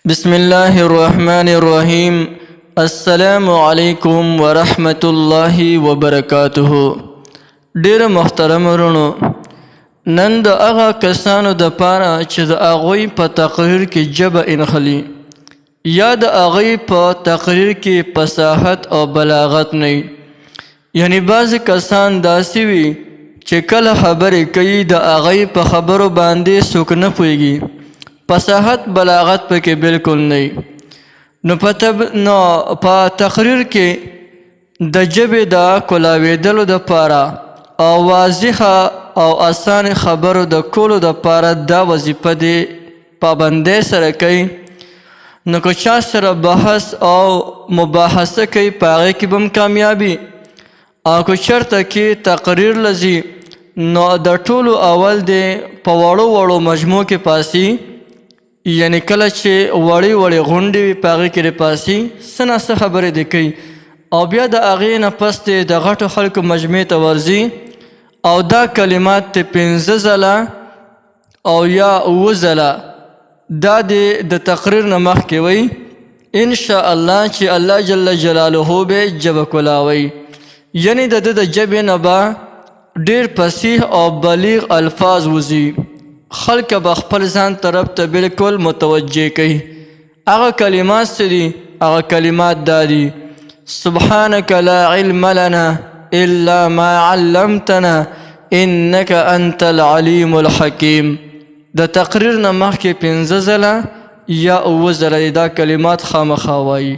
بسم الله الرحمن الرحیم. السلام علیکم ورحمت الله وبرکاته. ډیر محترم ورونو، نن د هغه کسانو د پاره چې د هغوی په تقریر کې ژبه انخلي یا د هغوی په تقریر کې فصاحت او بلاغت نه وي، یعنی بعضې کسان داسې وي چې کله خبرې کوي د هغوی په خبرو باندې څوک نه پوهېږي، فصاحت بلاغت پکې بالکل نه وي. نو په تقریر کې د ژبې د کولاوېدلو دپاره او واضحه او اسانه خبرو د کولو دپاره دا وظیفه دی پابندۍ سره کوي. نو که چا سره بحث او مباحثه کوي په هغې کې به هم کامیابي، او که چېرته کې تقریر لځي نو د ټولو اول دی په وړو مجموع کې پاسي، یعنی کله چې وړې غونډې وي په هغې کې د پاسي څه نه څه خبرې دې کوي، او بیا د هغې نه پس دی د غټو خلکو مجمع ته ورځي او دا کلمات ته 5 ځله او یا 7 ځله دا د تقریر نه مخکې وی انشاءالله چې الله جل جلاله به ژبه کولاوي، یعنی د ده د ژبې نه به ډېر فصیح او بلیغ الفاظ وځي، خلک به خپل ځان طرف ته بالکل متوجه کوي. هغه کلمات څه دي؟ هغه کلمات دا دي: سبحانك لا علم لنا الا ما علمتنا انك انت العليم الحكيم. د تقریر نه مخکې 5 ځله یا 7 ځله دا کلمات خامخا وایي.